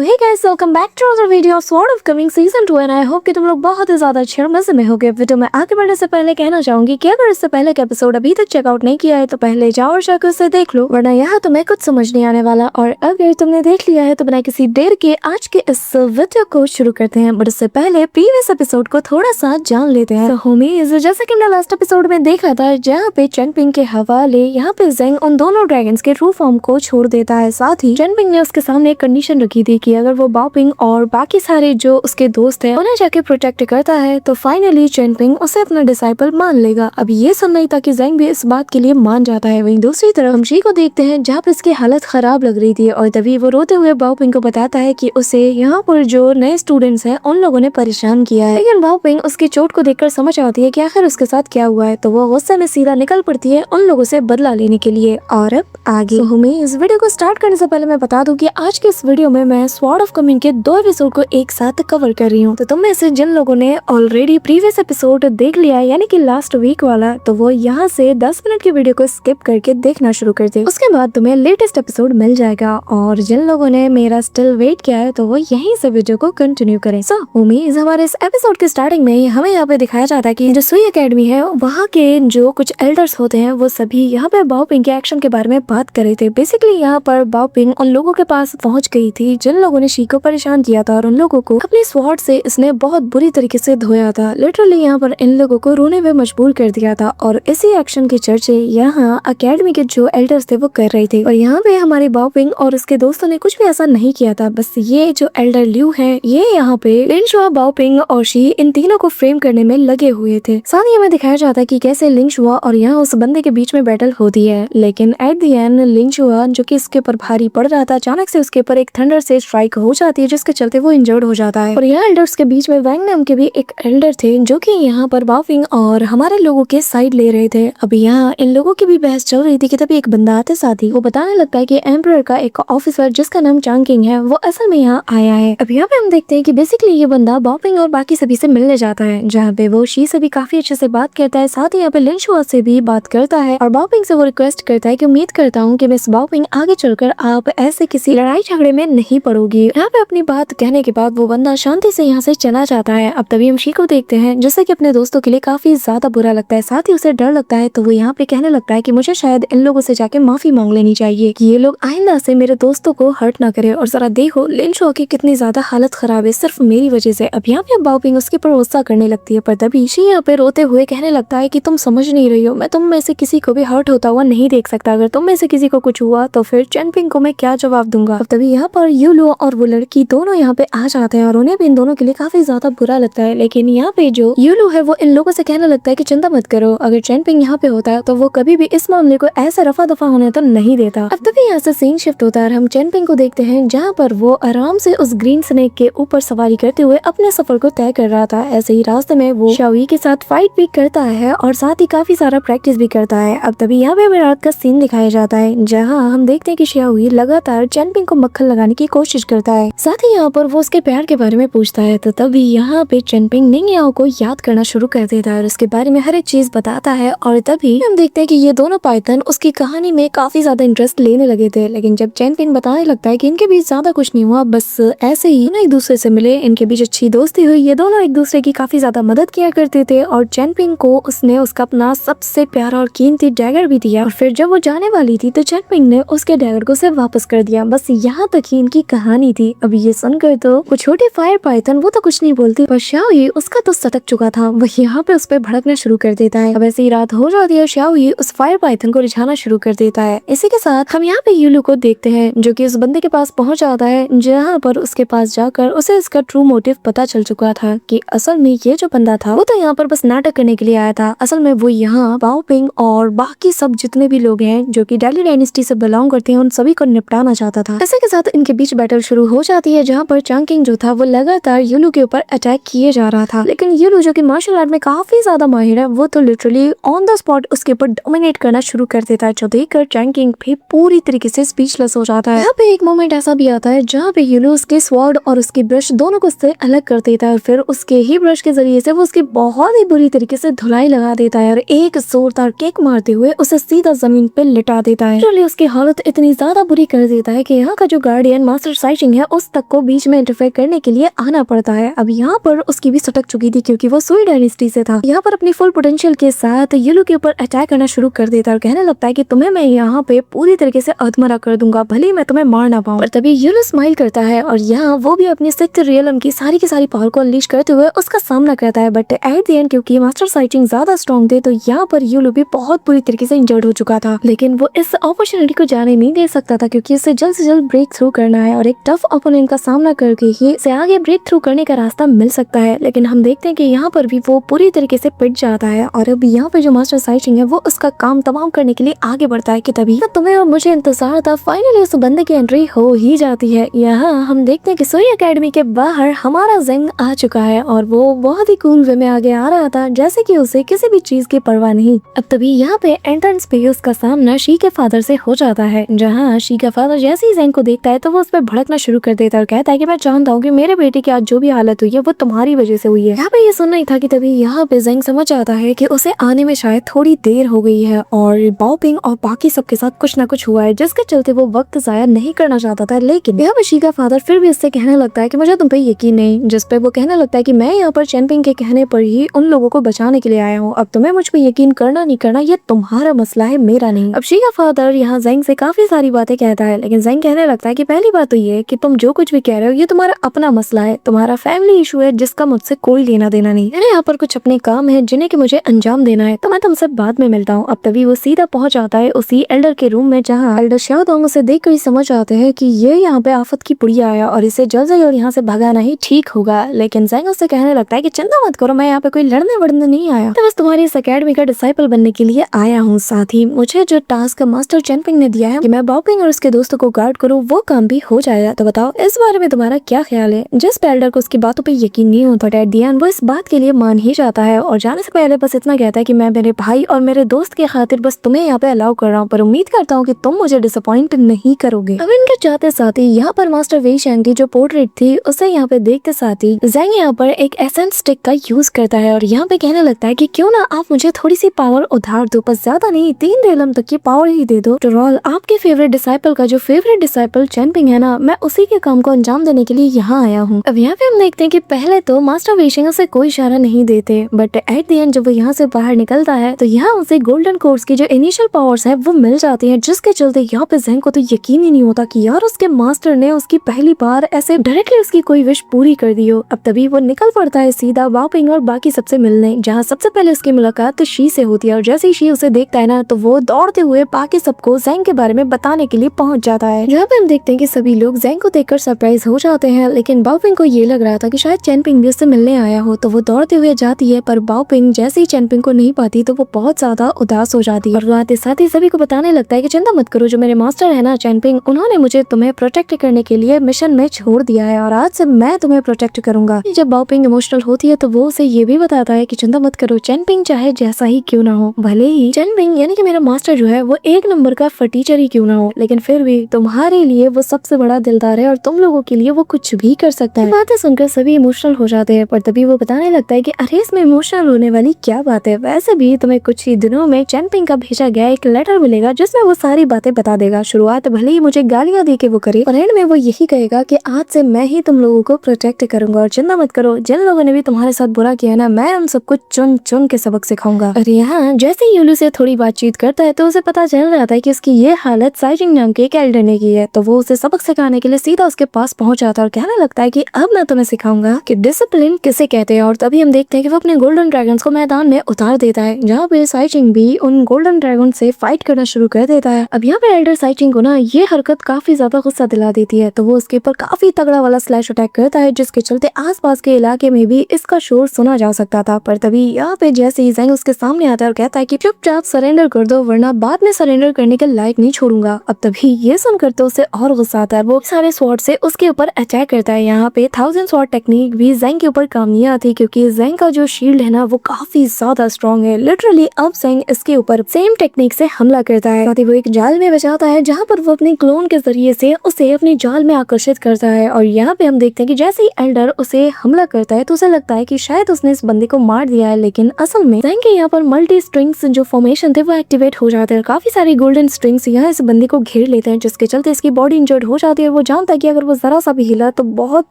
Hey guys, welcome back to other video of sword of coming season 2 and I hope कि तुम लोग बहुत ही ज्यादा अच्छे और मजे में होगे। वीडियो में आगे बढ़ने से पहले कहना चाहूंगी कि अगर इससे पहले का एपिसोड अभी तक चेकआउट नहीं किया है तो पहले जाओ और जाकर उसे देख लो, वरना यहाँ तुम्हें कुछ समझ नहीं आने वाला। और अगर तुमने देख लिया है तो बिना किसी देर के आज के इस वीडियो को शुरू करते हैं। बट उससे पहले प्रीवियस एपिसोड को थोड़ा सा जान लेते हैं। होमीज, जैसे कि हमने लास्ट एपिसोड में देखा था जहाँ पे चेनपिंग के हवाले यहाँ पे जेंग उन दोनों ड्रैगन्स के ट्रू फॉर्म को छोड़ देता है। साथ ही चेनपिंग ने उसके सामने एक कंडीशन रखी थी कि अगर वो बाओपिंग और बाकी सारे जो उसके दोस्त हैं उन्हें जाके प्रोटेक्ट करता है तो फाइनली चेनपिंग उसे अपना डिसाइपल मान लेगा। अब ये सुन नहीं था कि जेंग भी इस बात के लिए मान जाता है। वहीं दूसरी तरफ हम शी को देखते हैं जहाँ पर इसकी हालत खराब लग रही थी और तभी वो रोते हुए बाओपिंग को बताता है कि उसे यहाँ पर जो नए स्टूडेंट्स हैं उन लोगों ने परेशान किया है। लेकिन बाओपिंग उसकी चोट को देखकर समझ आती है कि आखिर उसके साथ क्या हुआ है, तो वो गुस्से में सीधा निकल पड़ती है उन लोगों से बदला लेने के लिए। और अब आगे इस वीडियो को स्टार्ट करने से पहले मैं बता दूं कि आज के इस वीडियो में मैं स्वॉर्ड ऑफ कमिंग के 2 एपिसोड को एक साथ कवर कर रही हूँ। तो तुम में से जिन लोगों ने ऑलरेडी प्रीवियस एपिसोड देख लिया है यानी कि लास्ट वीक वाला, तो वो यहाँ से 10 मिनट की वीडियो को स्किप करके देखना शुरू कर दे। उसके बाद तुम्हें लेटेस्ट एपिसोड मिल जाएगा। और जिन लोगों ने मेरा स्टिल वेट किया है तो वो यहीं से वीडियो को कंटिन्यू करें। सो उम्मीद हमारे इस एपिसोड के स्टार्टिंग में हमें यहाँ पे दिखाया जाता है कि जो सुई एकेडमी है वहाँ के जो कुछ एल्डर्स होते हैं वो सभी यहाँ पे बाओपिंग के एक्शन के बारे में बात कर रहे थे। बेसिकली यहाँ पर बाओपिंग उन लोगों के पास पहुंच गई थी जिन लोगों ने शी को परेशान किया था और उन लोगों को अपनी स्वॉर्ड से इसने बहुत बुरी तरीके से धोया था। लिटरली यहाँ पर इन लोगों को रोने में मजबूर कर दिया था और इसी एक्शन के चर्चे यहाँ अकेडमी के जो एल्डर्स थे वो कर रहे थे। और यहाँ पे हमारे बाओपिंग और उसके दोस्तों ने कुछ भी ऐसा नहीं किया था। बस ये जो एल्डर ल्यू है ये यहाँ पे लिंगशुआ, बाओपिंग और शी इन तीनों को फ्रेम करने में लगे हुए थे। साथ ही हमें दिखाया जाता है कि कैसे लिंगशुआ और यहाँ उस बंदे के बीच में बैटल होती है। लेकिन एट द एंड लिंगशुआ जो कि इसके ऊपर भारी पड़ रहा था, अचानक से उसके ऊपर एक थंडर से स्ट्राइक हो जाती है जिसके चलते वो इंजर्ड हो जाता है। और यहाँ एल्डर्स के बीच में वैंग नाम के भी एक एल्डर थे जो कि यहाँ पर बाओपिंग और हमारे लोगों के साइड ले रहे थे। अब यहाँ इन लोगों की भी बहस चल रही थी कि तभी एक बंदा आते साथ ही वो बताने लगता है कि एम्परर का एक ऑफिसर जिसका नाम चांग किंग है वो असल में यहाँ आया है। अब यहाँ पे हम देखते हैं कि बेसिकली ये बंदा बाओपिंग और बाकी सभी से मिलने जाता है जहाँ पे वो शी से भी काफी अच्छे से बात करता है। साथ ही यहाँ पे लिंगशुआ से भी बात करता है और बाओपिंग से वो रिक्वेस्ट करता है कि उम्मीद करता हूँ कि मिस बाओपिंग आगे चलकर आप ऐसे किसी लड़ाई झगड़े में नहीं पड़ोगी। यहाँ पे अपनी बात कहने के बाद वो बंदा शांति से यहाँ से चला जाता है। अब तभी हम शी को देखते हैं जिससे कि अपने दोस्तों के लिए काफी ज्यादा बुरा लगता है, साथ ही उसे डर लगता है। तो वो यहाँ पे कहने लगता है कि मुझे शायद इन लोगों से जाके माफी मांग लेनी चाहिए कि ये लोग आइंदा से मेरे दोस्तों को हर्ट ना करे। और जरा देखो लिंगशुआ की कितनी ज्यादा हालत खराब है सिर्फ मेरी वजह से। अब यहाँ पे बाओपिंग उसके ऊपर गुस्सा करने लगती है, पर तभी शी यहाँ पे रोते हुए कहने लगता है कि तुम समझ नहीं रही हो, मैं तुम में से किसी को भी हर्ट होता हुआ नहीं देख सकता। अगर तुम में से किसी को कुछ हुआ तो फिर चेनपिंग को मैं क्या जवाब दूंगा। अब तभी यहाँ पर यूलू और वो लड़की दोनों यहाँ पे आ जाते हैं और उन्हें भी इन दोनों के लिए काफी ज्यादा बुरा लगता है। लेकिन यहाँ पे जो यूलू है वो इन लोगों से कहने लगता है कि चिंता मत करो, अगर चेनपिंग यहाँ पे होता है तो वो कभी भी इस मामले को ऐसे रफा दफा होने तो नहीं देता। अब तभी यहाँ से सीन शिफ्ट होता है और हम चेनपिंग को देखते हैं जहाँ पर वो आराम से उस ग्रीन स्नेक के ऊपर सवारी करते हुए अपने सफर को तय कर रहा था। ऐसे ही रास्ते में वो शाओई के साथ फाइट भी करता है और साथ ही काफी सारा प्रैक्टिस भी करता है। अब तभी यहाँ पे हमें रात का सीन दिखाया जाता है जहाँ हम देखते हैं कि शाओई लगातार चेनपिंग को मक्खन लगाने की कोशिश करता है। साथ ही यहाँ पर वो उसके प्यार के बारे में पूछता है, तो तभी यहाँ पे चेनपिंग निंग याओ को याद करना शुरू कर देता है और उसके बारे में हर एक चीज बताता है। और तभी हम देखते हैं कि ये दोनों पाइथन उसकी कहानी में काफी ज्यादा इंटरेस्ट लेने लगे थे। लेकिन जब चेनपिंग बताने लगता है कि इनके बीच ज्यादा कुछ नहीं हुआ, बस ऐसे ही एक दूसरे से मिले, इनके बीच अच्छी दोस्ती हुई, ये दोनों एक दूसरे की काफी ज्यादा मदद किया करते थे और चेनपिंग को उसने उसका अपना सबसे प्यारा और कीमती डैगर भी दिया। और फिर जब वो जाने वाली थी तो चेनपिंग ने उसके डैगर को उसे वापस कर दिया। बस यहाँ तक ही इनकी कहानी थी। अब ये सुनकर तो वो छोटी फायर पाइथन वो तो कुछ नहीं बोलती, पर शाओई उसका तो सटक चुका था, वो यहाँ पे उस पर भड़कना शुरू कर देता है। अब ऐसी रात हो जाती है, शाओई उस फायर पाइथन को रिझाना शुरू कर देता है। इसी के साथ हम यहाँ पे यूलू को देखते हैं जो कि उस बंदे के पास पहुंच जाता है जहाँ पर उसके पास जाकर उसे इसका ट्रू मोटिव पता चल चुका था कि असल में ये जो बंदा था वो तो यहाँ पर बस नाटक करने के लिए आया था। असल में वो यहाँ बाओपिंग और बाकी सब जितने भी लोग हैं जो कि डेली डायनेस्टी से बिलोंग करते हैं उन सभी को निपटाना चाहता था। इसी के साथ इनके बीच बैटल शुरू हो जाती है जहाँ पर चांग किंग जो था वो लगातार यूलू के ऊपर अटैक किए जा रहा था। लेकिन यूलू जो कि मार्शल आर्ट में काफी ज्यादा माहिर है वो तो लिटरली ऑन द स्पॉट उसके ऊपर डोमिनेट करना शुरू कर देता है, जो देखकर चांग किंग भी पूरी तरीके से स्पीचलेस हो जाता है। यहाँ पे एक मोमेंट ऐसा भी आता है जहाँ पे यूलू उसके स्वॉर्ड और उसकी ब्रश दोनों को उससे अलग कर देता है और फिर उसके ही ब्रश के जरिए से वो उसकी बहुत ही बुरी तरीके से धुलाई लगा देता है और एक जोरदार किक मारते हुए उसे सीधा जमीन पे लिटा देता है। उसकी हालत इतनी ज्यादा बुरी कर देता है कि यहाँ का जो गार्डियन मास्टर साइचिंग है उस तक को बीच में इंटरफेयर करने के लिए आना पड़ता है। अब यहाँ पर उसकी भी सटक चुकी थी क्योंकि वो सुई डायनेस्टी से था। यहाँ पर अपनी फुल पोटेंशियल के साथ येलो के ऊपर अटैक करना शुरू कर देता है और कहने लगता है कि तुम्हें मैं यहाँ पे पूरी तरीके से अधमरा कर दूंगा, भले ही मैं तुम्हें मार ना पाऊं। और तभी येलो स्माइल करता है और यहाँ वो भी अपनी सिक्स्थ रियलम की सारी पावर को अनलीश करते हुए उसका सामना करता है। बट एट द एंड क्योंकि मास्टर साइचिंग ज्यादा स्ट्रॉन्ग थे तो यहाँ पर येलो भी बहुत बुरी तरीके से इंजर्ड हो चुका था, लेकिन वो इस अपॉर्चुनिटी को जाने नहीं दे सकता था क्योंकि इसे जल्द से जल्द ब्रेक थ्रू करना है और एक टफ ओपोनेंट का सामना करके ही इसे आगे ब्रेक थ्रू करने का रास्ता मिल सकता है। लेकिन हम देखते हैं कि यहाँ पर भी वो पूरी तरीके से पिट जाता है और अब यहाँ पे जो मास्टर साइचिंग है वो उसका काम तमाम करने के लिए आगे बढ़ता है कि तभी तुम्हें और मुझे इंतजार था, फाइनली उस बंदे की एंट्री हो ही जाती है। यहाँ हम देखते हैं कि सुई एकेडमी के बाहर हमारा ज़ेंग आ चुका है और वो बहुत ही कूल वे में आगे आ रहा था जैसे कि उसे किसी भी चीज की परवाह नहीं। अब तभी यहाँ पे एंट्रेंस पे उसका सामना शी के फादर से हो जाता है, जहाँ शी का फादर जैसे ही ज़ेंग को देखता है तो वो उस पर भड़कना शुरू कर देता है और कहता है कि मैं जानता हूँ कि मेरे बेटे की आज जो भी हालत हुई है वो तुम्हारी वजह से हुई है। यहाँ पे ये सुनना ही था कि तभी यहाँ पे ज़ेंग समझ आता है कि उसे आने में शायद थोड़ी देर हो गई है और बाओपिंग और बाकी सबके साथ कुछ ना कुछ हुआ है जिसके चलते वो वक्त जाया नहीं करना चाहता था। लेकिन यहाँ पे शी का फादर फिर भी उससे कहने लगता है कि मुझे तुम पे यकीन नहीं, जिस पे वो कहने लगता है कि मैं यहाँ पर चैंपिंग के कहने पर ही उन लोगों को बचाने के लिए आया हूँ, अब तुम्हें मुझ पे यकीन करना नहीं करना ये तुम्हारा मसला है, मेरा नहीं। अब शी का फादर यहाँ ज़ेंग से काफी सारी बातें कहता है, लेकिन ज़ेंग कहने लगता है कि पहली बात तो ये कि तुम जो कुछ भी कह रहे हो ये तुम्हारा अपना मसला है, तुम्हारा फैमिली इशू है जिसका मुझसे कोई लेना देना नहीं। मेरे यहाँ पर कुछ अपने काम है जिन्हें कि मुझे अंजाम देना है, तो मैं तुमसे बाद में मिलता हूँ। अब तभी वो सीधा पहुंच आता है उसी एल्डर के रूम में जहाँ एल्डर शाओदोंग उसे देख कर समझ आते हैं कि ये यहाँ पे आफत की पुड़िया आया और इसे जल्द से जल्द यहाँ से भगाना ही ठीक होगा। लेकिन ज़ेंग उससे कहने लगता है कि चिंता मत करो, मैं यहाँ पे कोई लड़ने वड़ने नहीं आया, तो बस तुम्हारी इस अकेडमी का डिसाइपल बनने के लिए आया हूँ। साथ ही मुझे जो टास्क मास्टर चैंपिंग ने दिया है कि मैं बाओपिंग और उसके दोस्तों को गार्ड करूँ वो काम भी हो जाएगा। तो बताओ इस बारे में तुम्हारा क्या ख्याल है। जिस एल्डर को उसकी बातों पे यकीन नहीं होता एट द एंड वो इस बात के लिए मान ही जाता है और जाने से पहले बस इतना कहता है कि मैं मेरे भाई और मेरे दोस्त के खातिर बस तुम्हें यहाँ पे अलाउ कर रहा हूँ, पर उम्मीद करता हूँ कि तुम मुझे डिसअपॉइंट नहीं करोगे। अब इनके जाते साथ ही यहाँ पर मास्टर वेई शैंग की जो पोर्ट्रेट थी उसे यहाँ पे देखते साथ ही ज़ेंग यहाँ पर एक एसेंस स्टिक का यूज करता है और यहाँ पे कहने लगता है कि क्यों ना आप मुझे थोड़ी सी पावर उधार दो, बस ज्यादा नहीं 3 रेलम तक की पावर ही दे दो। आफ्टर ऑल आपके फेवरेट डिसाइपल का जो फेवरेट डिसाइपल चैंपिंग है ना, मैं उसी के काम को अंजाम देने के लिए यहाँ आया हूँ। अब यहाँ पे हम देखते हैं कि पहले तो मास्टर वेई शैंग उसे कोई इशारा नहीं देते, बट एट द एंड जब वो यहाँ से बाहर निकलता है तो यहाँ उसे गोल्डन कोर्स की जो इनिशियल पावर्स है वो मिल जाती है, जिसके चलते यहाँ पे ज़ेंग को तो यकीन ही नहीं होता कि यार उसके मास्टर ने उसकी पहली बार ऐसे डायरेक्टली उसकी कोई विश पूरी कर दी हो। अब तभी वो निकल पड़ता है सीधा बाओपिंग और बाकी सबसे मिलने, जहाँ सबसे पहले उसकी मुलाकात तो शी से होती है और जैसे ही शी उसे देखता है ना तो वो दौड़ते हुए बाकी सबको ज़ेंग के बारे में बताने के लिए पहुंच जाता है। जहाँ पे हम देखते हैं कि सभी लोग ज़ेंग को देखकर सरप्राइज हो जाते हैं, लेकिन बाओपिंग को ये लग रहा था कि शायद चैंपिंग भी उससे मिलने आया हो, तो वो दौड़ते हुए जाती है। पर बाओपिंग जैसे ही चैंपिंग को नहीं पाती तो वो बहुत ज्यादा उदास हो जाती है और वो आते साथ ही सभी को बताने लगता है कि चिंता मत करो, जो मेरे मास्टर है ना चैंपिंग, उन्होंने मुझे तुम्हें प्रोटेक्ट करने के लिए मिशन में छोड़ दिया है और आज से मैं तुम्हें प्रोटेक्ट करूंगा। जब बाओपिंग इमोशनल होती है तो वो उसे ये भी बताता है कि चिंता मत करो, चैंपिंग चाहे जैसा ही क्यों ना हो, भले ही चैंपिंग यानी कि मेरा मास्टर जो है वो 1 नंबर का फटीचर ही क्यों ना हो, लेकिन फिर भी तुम्हारे लिए वो सबसे बड़ा दिलदार है और तुम लोगों के लिए वो कुछ भी कर सकता है। बातें सुनकर सभी इमोशनल हो जाते हैं, पर तभी वो बताने लगता है कि अरे इसमें इमोशनल होने वाली क्या बात है, वैसे भी तुम्हें कुछ ही दिनों में चैंपिंग का भेजा गया एक लेटर मिलेगा जिसमें वो सारी बातें बता देगा। शुरुआत भले ही मुझे गालियां दे के वो करे, पर एंड में वो यही कहेगा कि आज से मैं ही तुम लोगों को प्रोटेक्ट करूंगा और चिंता मत करो, जिन लोगों ने भी तुम्हारे साथ बुरा किया ना, मैं उन सबको चुन चुन के सबक सिखाऊंगा। और यहाँ जैसे ही यूलू से थोड़ी बातचीत करता है तो उसे पता चल जाता है कि उसकी ये हालत साइजिंग नाम के एक एल्डर ने की है, तो वो उसे सबक सिखाने के लिए सीधा उसके पास पहुंच जाता है और कहने लगता है कि अब मैं तुम्हें सिखाऊंगा कि डिसिप्लिन किसे कहते हैं। और तभी हम देखते हैं कि वो अपने गोल्डन ड्रैगन्स को मैदान में उतार देता है, जहाँ पे साइजिंग भी उन गोल्डन ड्रैगन से फाइट करना शुरू कर देता है। अब यहाँ पे एल्डर साइजिंग को ना ये हरकत काफी ज्यादा गुस्सा दिला देती है, तो वो उसके ऊपर काफी तगड़ा वाला स्लैश अटैक करता है, जिसके चलते आसपास के इलाके में भी इसका शोर सुना जा सकता था। पर तभी यहाँ पे जैसे ही ज़ेंग उसके सामने आता है और कहता है कि चुपचाप सरेंडर कर दो वरना बाद में सरेंडर करने के लायक नहीं छोड़ूंगा। अब तभी ये सुनकर तो उसे और गुस्सा आता है, वो सारे स्वॉर्ड से उसके ऊपर अटैक करता है। यहाँ पे 1000 स्वॉर्ड टेक्निक भी ज़ेंग के ऊपर काम नहीं आती, क्योंकि ज़ेंग का जो शील्ड है ना वो काफी ज्यादा स्ट्रॉन्ग है। लिटरली अब ज़ेंग इसके ऊपर सेम टेक्निक से हमला करता है, साथ ही वो एक जाल में बचाता है जहाँ पर वो अपने क्लोन के जरिए से उसे अपने जाल में आकर्षित करता है। और यहाँ पे हम देखते हैं कि जैसे ही एल्डर उसे हमला करता है तो उसे लगता है कि शायद उसने इस बंदे को मार दिया है, लेकिन असल में ज़ेंग के यहाँ पर मल्टी स्ट्रिंग्स जो फॉर्मेशन थे वो एक्टिवेट हो जाते हैं। काफी सारे गोल्डन स्ट्रिंग्स यहाँ इस बंदे को घेर लेते हैं, जिसके चलते इसकी बॉडी इंजर्ड हो जाती है। वो जानता है कि अगर वो जरा सा भी हिला तो बहुत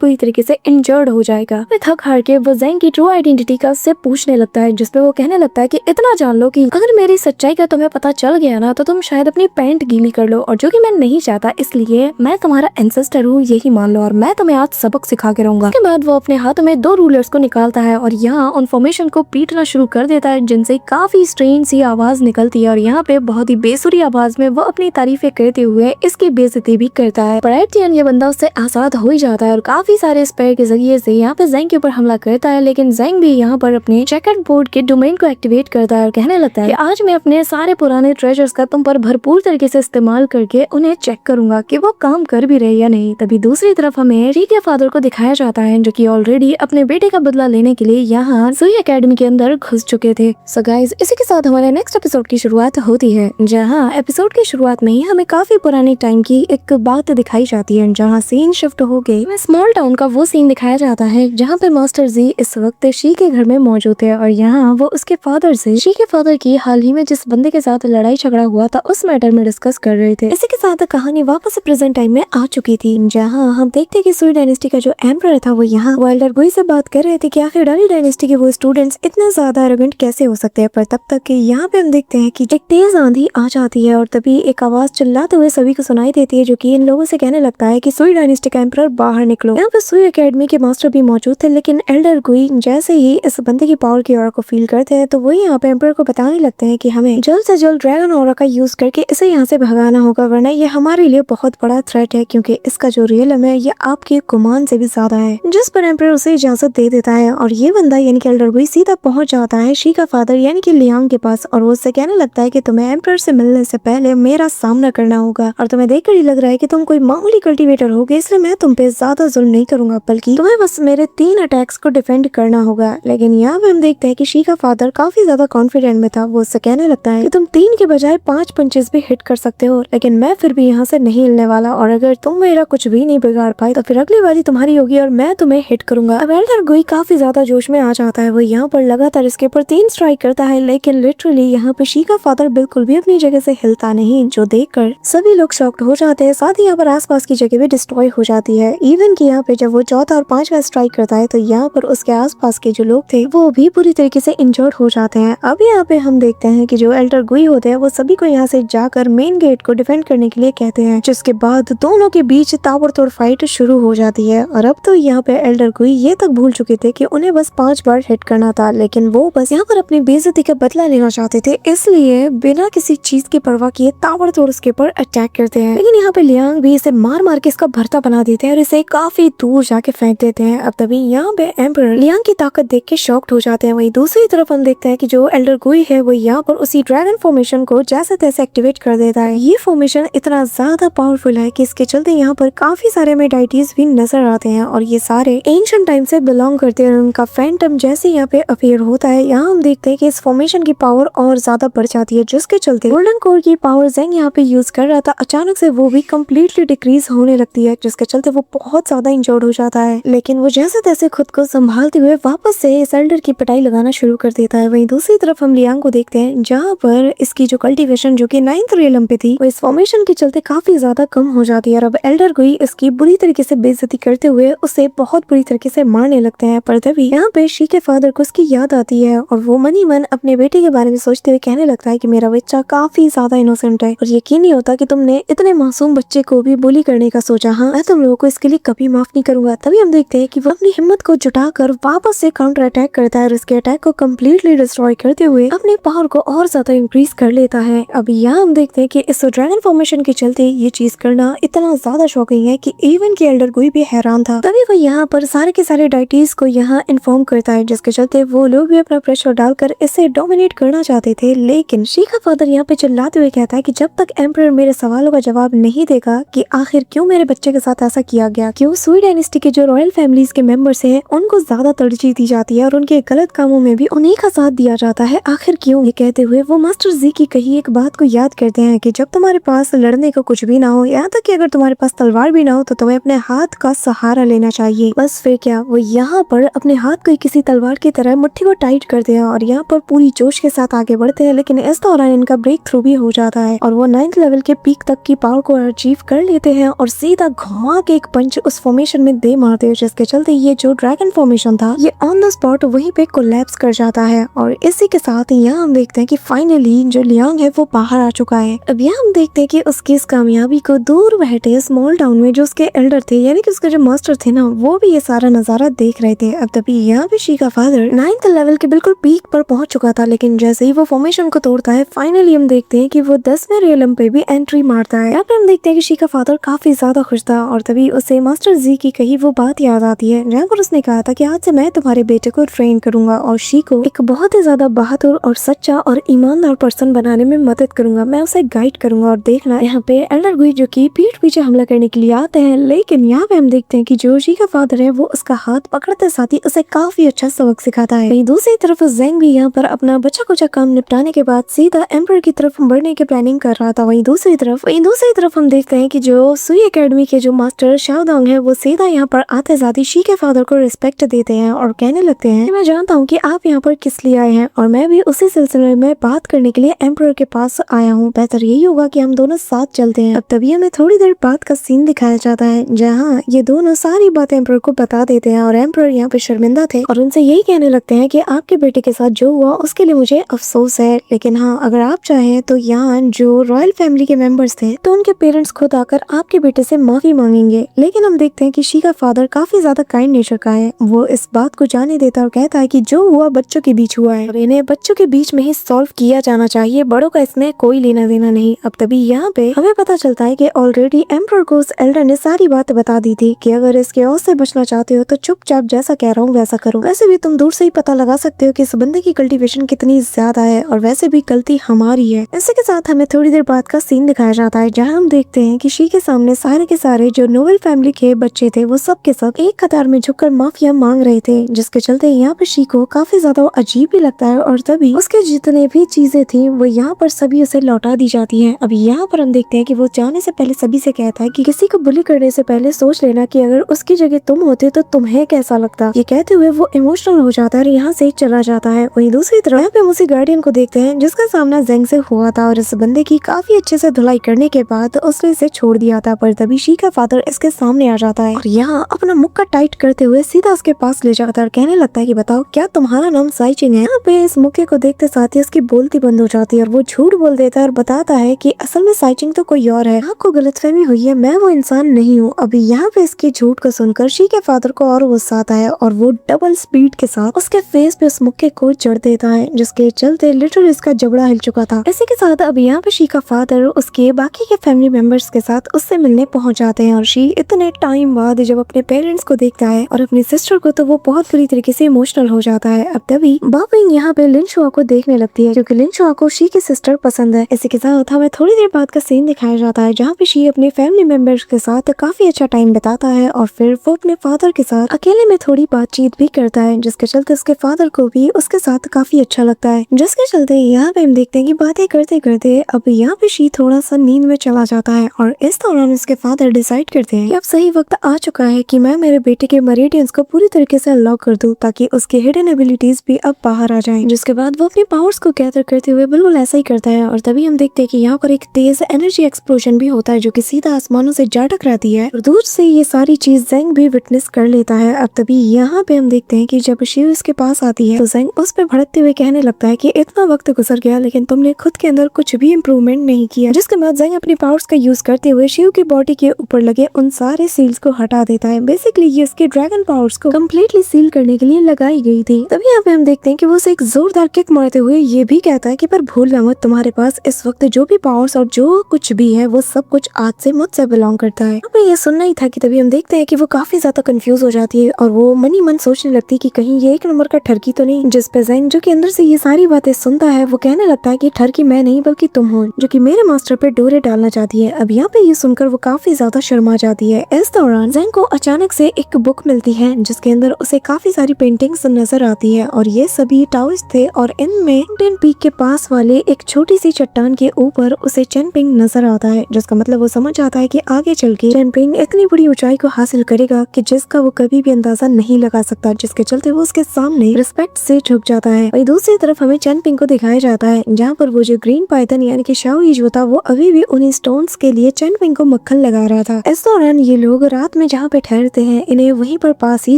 बुरी तरीके से इंजर्ड हो जाएगा। थक हार के वो ज़ेंग की ट्रू आइडेंटिटी का उससे पूछने लगता है, जिसपे वो कहने लगता है कि इतना जान लो कि अगर मेरी सच्चाई का तुम्हें पता चल गया ना तो तुम शायद अपनी पैंट गीली कर लो, और जो कि मैं नहीं चाहता, इसलिए मैं तुम्हारा एंसेस्टर हूँ यही मान लो, और मैं तुम्हें आज सबक सिखा के रहूंगा। उसके बाद वो अपने हाथों में 2 रूलर्स को निकालता है और यहाँ उन फॉर्मेशन को पीटना शुरू कर देता है, जिनसे काफी स्ट्रेन सी आवाज निकलती है, और यहाँ पे बहुत ही बेसुरी आवाज में वो अपनी तारीफें करते हुए इसकी बेइज्जती भी करता है। पर एट द एंड ये बंदा उससे आजाद हो ही जाता है और काफी सारे स्पेयर के जरिए से यहाँ पे ज़ेंग के ऊपर हमला करता है। लेकिन ज़ेंग भी यहाँ पर अपने चेकआउट बोर्ड के डोमेन को एक्टिवेट करता है और कहने लगता है कि आज मैं अपने सारे पुराने ट्रेजर्स का तुम पर भरपूर तरीके से इस्तेमाल करके उन्हें चेक करूंगा कि वो काम कर भी रहे या नहीं। तभी दूसरी तरफ हमें शी के फादर को दिखाया जाता है, जो कि ऑलरेडी अपने बेटे का बदला लेने के लिए यहाँ सुई एकेडमी के अंदर घुस चुके थे। सो गाइस, इसी के साथ हमारे नेक्स्ट एपिसोड की शुरुआत होती है, जहाँ एपिसोड की शुरुआत में ही हमें काफी पुराने टाइम की एक बात दिखाई जाती है, जहाँ सीन शिफ्ट हो गए स्मॉल टाउन का वो सीन दिखाया जाता है जहाँ पे मास्टर जी इस वक्त शी के घर में मौजूद है, और यहाँ वो उसके फादर से शी के फादर की हाल ही में जिस बंदे के साथ लड़ाई झगड़ा हुआ था उस मैटर में डिस्कस कर रहे थे। इसी के साथ कहानी वापस प्रेजेंट टाइम में आ चुकी थी, जहाँ हम देखते हैं कि सुई डायनेस्टी का जो एम्परर था वो यहाँ वाइल्डर गुई से बात कर रहे थे कि आखिर डाली डायनेस्टी के वो स्टूडेंट्स इतने ज्यादा एरोगेंट कैसे हो सकते हैं। पर तब तक कि यहाँ पे हम देखते हैं कि एक तेज आंधी आ जाती है और तभी एक आवाज चिल्लाते हुए सभी को सुनाई देती है, जो कि इन लोगों से कहने लगता है कि सुई डायनेस्टी का एम्परर बाहर निकलो। यहाँ पे सुई एकेडमी के मास्टर भी मौजूद थे, लेकिन एल्डर गुई जैसे ही इस बंदे की पावर की ऑरा को फील करते हैं तो वही यहाँ पे एम्परर को बताने लगते हैं कि हमें जल्द से जल्द ड्रैगन ऑरा का यूज करके इसे यहाँ से भगाना होगा, वरना ये हमारे लिए बहुत बड़ा थ्रेट है, क्योंकि इसका जो रियलम है ये आपके गुमान से भी ज्यादा है। जिस पर एम्परर उसे इजाजत दे देता है और ये बंदा यानी कि एल्डर गुई सीधा पहुंच जाता है शी का फादर यानी कि लियांग के पास, और वो उससे कहने लगता है कि तुम्हें एम्परर से मिलने से पहले मेरा सामना करना होगा, और तुम्हें देखकर ही लग रहा है कि तुम कोई मामूली कल्टीवेटर होगे, इसलिए मैं तुम पे ज्यादा जुल्म नहीं करूंगा, बल्कि तुम्हें बस मेरे 3 अटैक्स को डिफेंड करना होगा। लेकिन यहाँ पे हम देखते हैं कि शी का फादर काफी ज्यादा कॉन्फिडेंट में था। वो उससे कहने लगता है कि तुम 3 के बजाय 5 पंचेस भी हिट कर सकते हो, लेकिन मैं फिर भी यहाँ से नहीं हिलने वाला, और अगर तुम मेरा कुछ भी नहीं बिगाड़ पाए तो फिर अगली बारी तुम्हारी होगी और मैं तुम्हें हिट करूंगा। अब एल्डर गुई काफी ज्यादा जोश में आ जाता है, वो यहाँ पर लगातार इसके ऊपर 3 स्ट्राइक करता है, लेकिन लिटरली यहाँ पे शी का फादर बिल्कुल भी अपनी जगह से हिलता नहीं, जो देखकर सभी लोग शॉक्ड हो जाते हैं। साथ ही यहाँ पर आसपास की जगह भी डिस्ट्रॉय हो जाती है। इवन कि यहाँ पे जब वो चौथा और 5वां स्ट्राइक करता है तो यहाँ पर उसके आसपास के जो लोग थे वो भी पूरी तरीके से इंजर्ड हो जाते हैं। अब यहाँ पे हम देखते हैं कि जो एल्डर गुई होते हैं वो सभी को यहाँ से जाकर मेन गेट को डिफेंड करने के लिए कहते हैं, जिसके बाद दोनों के बीच ताबड़तोड़ फाइट शुरू हो जाती है। और अब तो यहाँ पे एल्डर गुई ये तक भूल चुके थे कि उन्हें बस 5 बार हिट करना था, लेकिन वो बस यहाँ पर अपनी बेइज्जती का बदला लेना चाहते थे, इसलिए बिना किसी चीज की परवाह किए ताबड़तोड़ उसके ऊपर अटैक करते हैं। लेकिन यहाँ पे लियांग भी इसे मार मार के इसका भरता बना देते हैं और इसे काफी दूर जाके फेंक देते हैं। अब तभी यहाँ पे एम्परर लियांग की ताकत देख के शॉक्ड हो जाते हैं। वहीं दूसरी तरफ हम देखते हैं कि जो एल्डर गुई है वो यहाँ पर उसी ड्रैगन फॉर्मेशन को जैसे तैसे एक्टिवेट कर देता है। ये फॉर्मेशन इतना ज्यादा पावरफुल है कि इसके चलते यहाँ पर काफी सारे हमें डाइटीज भी नजर आते हैं, और ये सारे एंशिएंट टाइम से बिलोंग करते हैं। उनका फैंटम जैसे यहाँ पे अपीयर होता है, यहाँ हम देखते हैं कि इस फॉर्मेशन की पावर और ज्यादा बढ़ जाती है, जिसके चलते गोल्डन कोर की पावर ज़ेंग यहाँ पे यूज कर रहा था, अचानक से वो भी कम्प्लीटली डिक्रीज होने लगती है, जिसके चलते वो बहुत ज्यादा इंजर्ड हो जाता है। लेकिन वो जैसे तैसे खुद को संभालते हुए वापस से इस एल्डर की पिटाई लगाना शुरू कर देता है। वहीं दूसरी तरफ हम लियांग को देखते हैं, जहाँ पर इसकी जो कल्टीवेशन जो कि 9th रियलम पे थी वो इस फॉर्मेशन के चलते काफी ज्यादा कम हो जाती है, और अब एल्डर गुई इसकी बुरी तरीके से बेइज्जती करते हुए उसे बहुत बुरी तरीके से मारने लगते हैं। पर तभी यहाँ पे शी के फादर को उसकी याद आती है, और वो मन ही मन अपने बेटे के बारे में सोचते हुए कहने लगता है कि मेरा बच्चा काफी ज्यादा इनोसेंट है, और यकीन नहीं होता कि तुमने इतने मासूम बच्चे को भी बुली करने का सोचा। हाँ, मैं तुम लोगों को इसके लिए कभी माफ नहीं करूंगा। तभी हम देखते हैं कि वो अपनी हिम्मत को जुटाकर वापस से काउंटर अटैक करता है, और इसके अटैक को कम्प्लीटली डिस्ट्रॉय करते हुए अपने पावर को और ज्यादा इंक्रीज कर लेता है। अब यहाँ हम देखते हैं कि इस ड्रैगन फॉर्मेशन के चलते ये चीज करना इतना ज्यादा शॉकिंग है कि इवन की एल्डर गुई भी हैरान था। तभी वो यहाँ पर सारे के सारे डाइटीज को यहाँ इन्फॉर्म करता है, जिसके चलते वो लोग भी अपना प्रेशर डालकर इसे डोमिनेट करना चाहते थे। लेकिन शी का फादर यहाँ पे चिल्लाते हुए कहता है कि जब तक एम्परर मेरे सवालों का जवाब नहीं देगा कि आखिर क्यों मेरे बच्चे के साथ ऐसा किया गया, क्यों सुई डायनेस्टी के जो रॉयल फैमिलीज के मेंबर्स हैं उनको ज्यादा तरजीह दी जाती है और उनके गलत कामों में भी उन्हीं का साथ दिया जाता है, आखिर क्यों। ये कहते हुए वो मास्टर जी की कही एक बात को याद करते हैं कि जब तुम्हारे पास लड़ने को कुछ भी ना हो, यहाँ तक कि अगर तुम्हारे पास तलवार भी ना हो, तो तुम्हें अपने हाथ का सहारा लेना चाहिए। बस फिर क्या, वो यहाँ पर अपने हाथ को किसी तलवार की तरह मुट्ठी को टाइट करते हैं और यहाँ पर पूरी जोश के साथ आगे बढ़ते हैं। लेकिन इस दौरान इनका ब्रेक थ्रू भी हो जाता है और वो 9th लेवल के पीक तक की पावर को अचीव कर लेते हैं हैं और सीधा घुमा के एक पंच उस फॉर्मेशन में दे मारते हैं, जिसके चलते ये जो ड्रैगन फॉर्मेशन था ये ऑन द स्पॉट वहीं पे कोलैप्स कर जाता है। और इसी के साथ यहाँ हम देखते हैं कि फाइनली जो लियांग है वो बाहर आ चुका है। अब यहाँ हम देखते हैं कि उसकी इस कामयाबी को दूर बैठे स्मॉल टाउन में जो उसके एल्डर थे यानी कि उसके जो मास्टर थे ना, वो भी ये सारा नजारा देख रहे थे। अब तभी यहाँ पे शी का फादर 9th लेवल के बिल्कुल पीक पर पहुंच चुका था, लेकिन जैसे ही वो फॉर्मेशन को तोड़ता है फाइनली हम देखते हैं कि वो 10वें रियलम पे भी एंट्री मारता है। यहाँ पे हम देखते हैं कि शी का फादर काफी ज्यादा खुश था और तभी उसे मास्टर जी की कही वो बात याद आती है जहाँ पर उसने कहा था कि आज से मैं तुम्हारे बेटे को ट्रेन करूंगा और शी को एक बहुत ही ज्यादा बहादुर और सच्चा और ईमानदार पर्सन बनाने में मदद करूंगा, मैं उसे गाइड करूंगा। और देखना यहाँ पे एल्डर गुई जो की पीठ पीछे हमला करने के लिए आते हैं, लेकिन यहाँ पे हम देखते हैं कि जो शी का फादर है वो उसका हाथ पकड़ते साथ ही उसे काफी अच्छा सबक सिखाता है। वहीं दूसरी तरफ ज़ेंग भी यहाँ पर अपना बचा कुचा काम निपटाने के बाद सीधा एम्पर की तरफ बढ़ने की प्लानिंग कर रहा था। वहीं दूसरी तरफ हम देखते हैं कि जो सुई एकेडमी के जो मास्टर शाओदांग है वो सीधा यहाँ पर आते साथ ही शी के फादर को रिस्पेक्ट देते हैं और कहने लगते हैं कि मैं जानता हूँ कि आप यहाँ पर किस लिए आए हैं और मैं भी उसी सिलसिले में बात करने के लिए एम्पर के पास आया हूँ, बेहतर यही होगा कि हम दोनों साथ चलते हैं। अब तभी हमें थोड़ी देर बाद का सीन दिखाया जाता है जहाँ ये दोनों सारी बातें एम्पर को बता देते हैं और एम्पर यहाँ पे शर्मिंदा थे और उनसे यही कहने लगते हैं कि आपके बेटे के साथ जो हुआ उसके लिए मुझे अफसोस है, लेकिन हाँ अगर आप चाहें तो यहाँ जो रॉयल फैमिली के मेंबर्स थे तो उनके पेरेंट्स खुद आकर आपके बेटे से माफी मांगेंगे। लेकिन हम देखते हैं कि शी का फादर काफी ज्यादा काइंड नेचर का है, वो इस बात को जाने देता और कहता है कि जो हुआ बच्चों के बीच हुआ है और इन्हें बच्चों के बीच में ही सॉल्व किया जाना चाहिए, बड़ों का इसमें कोई लेना देना नहीं। अब तभी यहाँ पे हमें पता चलता है कि ऑलरेडी एम्पर को उस एल्डर ने सारी बात बता दी थी कि अगर इसके औस से बचना चाहते हो तो चुपचाप जैसा कह रहा हूँ वैसा करो। वैसे भी तुम दूर से ही पता लगा सकते हो कि इस बंदे की कल्टीवेशन कितनी ज्यादा है और वैसे भी गलती हमारी है। इसी के साथ हमें थोड़ी देर बाद का सीन दिखाया जाता है जहाँ हम देखते हैं कि शी के सामने सारे के सारे जो नोवेल फैमिली के बच्चे थे वो सब के सब एक कतार में झुककर माफिया मांग रहे थे, जिसके चलते यहाँ पर शी को काफी ज्यादा अजीब भी लगता है और तभी उसके जितने भी चीजें थी वो यहाँ पर सभी उसे लौटा दी जाती हैं। अब यहाँ पर हम देखते हैं कि वो जाने से पहले सभी से कहता है कि किसी को बुली करने से पहले सोच लेना कि अगर उसकी जगह तुम होते तो तुम्हें कैसा लगता। ये कहते हुए वो इमोशनल हो जाता है और यहाँ से चला जाता है। वहीं दूसरी तरफ यहाँ पे हम उसी गार्डियन को देखते हैं जिसका सामना ज़ेंग से हुआ था और इस बंदे की काफी अच्छे से धुलाई करने के बाद उसने इसे छोड़ दिया था, पर तभी शी का फादर इसके सामने आ जाता है और यहाँ अपना मुक्का टाइट करते हुए सीधा उसके पास ले जाता है और कहने लगता है कि बताओ क्या तुम्हारा नाम साइचिंग है। यहाँ पे इस मुक्के को देखते साथ ही उसकी बोलती बंद हो जाती है और वो झूठ बोल देता है और बताता है कि असल में साइचिंग तो कोई और है, आपको गलतफहमी हुई है, मैं वो इंसान नहीं हूँ। अभी यहाँ पे इसके झूठ को सुनकर शी के फादर को और गुस्सा आता है और वो डबल स्पीड के साथ उसके फेस पे उस मुक्के को जड़ देता है, जिसके चलते लिटरली इसका जबड़ा हिल चुका था। इसी के साथ अब यहाँ पे शी का फादर उसके बाकी के फैमिली मेंबर्स के साथ उससे मिलने पहुंच जाते हैं और शी इतने टाइम बाद जब अपने पेरेंट्स को देखता है और अपनी सिस्टर को तो वो बहुत बुरी तरीके से इमोशनल हो जाता है। अब तभी बापिंग यहाँ पे लिन शुआ को देखने लगती है क्योंकि लिन शुआ को शी की सिस्टर पसंद है। इसी के साथ हमें थोड़ी देर बाद का सीन दिखाया जाता है जहाँ पे शी अपने फैमिली मेंबर्स के साथ काफी अच्छा टाइम बिताता है और फिर वो अपने फादर के साथ अकेले में थोड़ी बातचीत भी करता है, जिसके चलते उसके फादर को भी उसके साथ काफी अच्छा लगता है। जिसके चलते यहाँ पे हम देखते हैं कि बातें करते करते अब यहाँ पे शी थोड़ा सा नींद में चला जाता है और इस दौरान उसके फादर डिसाइड करते हैं कि अब सही वक्त आ चुका है कि मैं मेरे बेटे के मेरिडियंस को पूरी तरीके से अनलॉक कर दूं ताकि उसके हिडन एबिलिटीज भी अब बाहर आ जाएं। जिसके बाद वो अपने पावर्स को गैदर करते हुए बिल्कुल ऐसा ही करता है और तभी हम देखते हैं कि यहाँ पर एक तेज एनर्जी एक्सप्लोजन भी होता है जो कि सीधा आसमानों से जा टकराती है और दूर से ये सारी चीज ज़ेंग भी विटनेस कर लेता है। अब तभी यहाँ पे हम देखते हैं कि जब शिव इसके पास आती है तो ज़ेंग उस पे भड़कते हुए कहने लगता है कि इतना वक्त गुजर गया लेकिन तुमने खुद के अंदर कुछ भी इम्प्रूवमेंट नहीं किया। जिसके बाद ज़ेंग अपने पावर्स का यूज करते हुए शिव की बॉडी के ऊपर लगे उन सारे सील्स को हटा देता है। बेसिकली ये उसके ड्रैगन पावर्स को कम्प्लीटली सील करने के लिए लगाई गई थी। तभी यहाँ पे हम देखते हैं कि वो उसे एक जोरदार किक मारते हुए ये भी कहता है कि पर भूलना मत, तुम्हारे पास इस वक्त जो भी पावर्स और जो कुछ भी है वो सब कुछ आज से मुझसे बिलोंग करता है। अब ये सुनना ही था कि तभी हम देखते हैं कि वो काफी ज्यादा कंफ्यूज हो जाती है और वो मन ही मन सोचने लगती है कि कहीं ये एक नंबर का ठरकी तो नहीं। जिस पे ज़ेंग जो कि अंदर से ये सारी बातें सुनता है वो कहने लगता है कि ठरकी मैं नहीं बल्कि तुम हो जो कि मेरे मास्टर पे डोरे डालना चाहती है। अब यहाँ पे ये सुनकर वो काफी ज्यादा शर्मा जाती है। इस दौरान ज़ेंग को अचानक से एक बुक मिलती है जिसके अंदर उसे काफी सारी पेंटिंग्स नजर आती है और ये सभी टाओइस्ट थे और इनमें टेन पीक के पास वाले एक छोटी सी चट्टान के ऊपर उसे चेनपिंग नजर आता है, जिसका मतलब वो समझ आता है कि आगे चल के चेनपिंग इतनी बड़ी ऊंचाई को हासिल करेगा कि जिसका वो कभी भी अंदाजा नहीं लगा सकता, जिसके चलते वो उसके सामने रिस्पेक्ट से झुक जाता है। वही दूसरी तरफ हमें चेनपिंग को दिखाया जाता है जहाँ पर वो जो ग्रीन पाइथन यानी कि शाओ यीजू था वो अभी भी उन्हीं स्टोन्स के लिए चेनपिंग को मक्खन लगा रहा था। इस दौरान ये लोग रात में जहाँ पे ठहरते हैं, इन्हें वहीं पर पास ही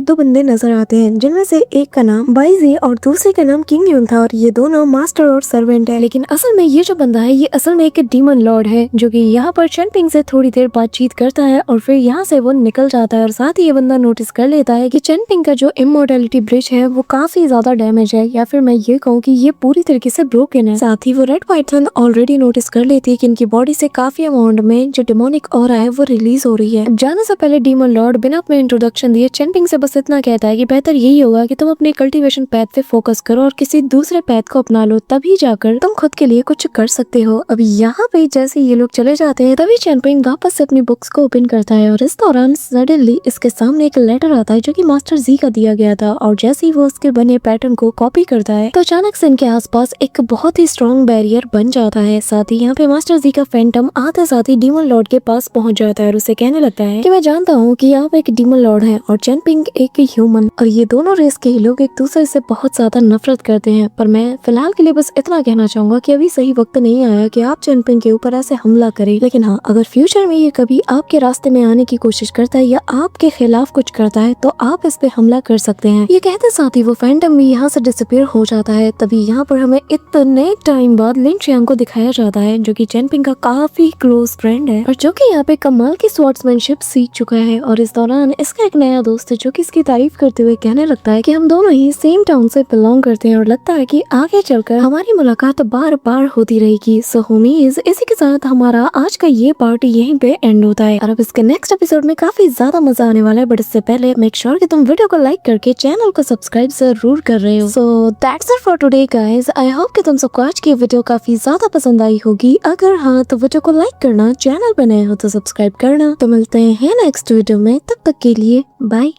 दो बंदे नजर आते हैं, जिनमें से एक का नाम बाइजी और दूसरे का नाम किंग यून था और ये दोनों मास्टर और सर्वेंट है। लेकिन असल में ये जो बंदा है ये असल में एक डीमन लॉर्ड है, जो कि यहाँ पर चेनपिंग से थोड़ी देर बातचीत करता है और फिर यहाँ से वो निकल जाता है। और साथ ही ये बंदा नोटिस कर लेता है कि चेनपिंग का जो इमोर्टैलिटी ब्रिज है वो काफी ज्यादा डैमेज है, या फिर मैं ये कहूँ कि ये पूरी तरीके से ब्रोकन है। साथ ही वो रेड पाइथन ऑलरेडी नोटिस कर लेती है कि इनकी बॉडी से काफी अमाउंट में जो डेमोनिक ऑरा है वो रिलीज हो रही है। जाने से पहले डीमन लॉर्ड बिना अपने इंट्रोडक्शन दिए चेनपिंग से बस इतना कहता है कि बेहतर यही होगा कि तुम अपने कल्टीवेशन पैथ पे फोकस करो और किसी दूसरे पैथ को अपना लो, तभी जाकर तुम खुद के लिए कुछ कर सकते हो। अब यहाँ पे जैसे ये लोग चले जाते हैं तभी चेनपिंग वापस से अपनी बुक्स को ओपन करता है और इस दौरान सडनली इसके सामने एक लेटर आता है जो कि मास्टर जी का दिया गया था। और जैसे ही वो उसके बने पैटर्न को कॉपी करता है तो अचानक से इनके आसपास एक बहुत ही स्ट्रॉन्ग बैरियर बन जाता है। साथ ही यहाँ पे मास्टर जी का फैंटम आते साथ ही डीमन लॉर्ड के पास पहुंच जाता है और उसे कहने लगता है कि मैं जानता हूँ कि आप एक डीमन लॉर्ड हैं और चेनपिंग एक ह्यूमन, और ये दोनों रेस के ही लोग एक दूसरे से बहुत ज्यादा नफरत करते हैं, पर मैं फिलहाल के लिए बस इतना कहना चाहूंगा कि अभी सही वक्त नहीं आया कि आप चेनपिंग के ऊपर ऐसे हमला करें। लेकिन हाँ, अगर फ्यूचर में ये कभी आपके रास्ते में आने की कोशिश करता है या आपके खिलाफ कुछ करता है तो आप इस पे हमला कर सकते हैं। ये कहते साथ ही वो फैंटम भी यहाँ से डिसअपीयर हो जाता है। तभी यहाँ पर हमें इतने टाइम बाद लिन चियांग को दिखाया जाता है, जो कि चेनपिंग का काफी क्लोज फ्रेंड है और जो कि यहाँ पे कमाल की स्वॉर्ड्समैनशिप सीख चुका है। और इस दौरान इसका एक नया दोस्त है जो कि इसकी तारीफ करते हुए कहने लगता है कि हम दोनों ही सेम टाउन से बिलोंग करते हैं और लगता है कि आगे चलकर हमारी मुलाकात बार बार होती रहेगी। सो होमीज, इसी के साथ हमारा आज का ये पार्ट यहीं पे एंड होता है और अब इसके नेक्स्ट एपिसोड में काफी ज्यादा मजा आने वाला है। बट इससे पहले मेक श्योर कि तुम वीडियो को लाइक करके चैनल को सब्सक्राइब जरूर कर रहे हो। So that's it for today guys. I hope कि तुम सबको आज की वीडियो काफी ज्यादा पसंद आई होगी। अगर हाँ तो वीडियो को लाइक करना, चैनल पर नए हो तो सब्सक्राइब करना। तो मिलते हैं नेक्स्ट वीडियो में, तब तक के लिए बाय।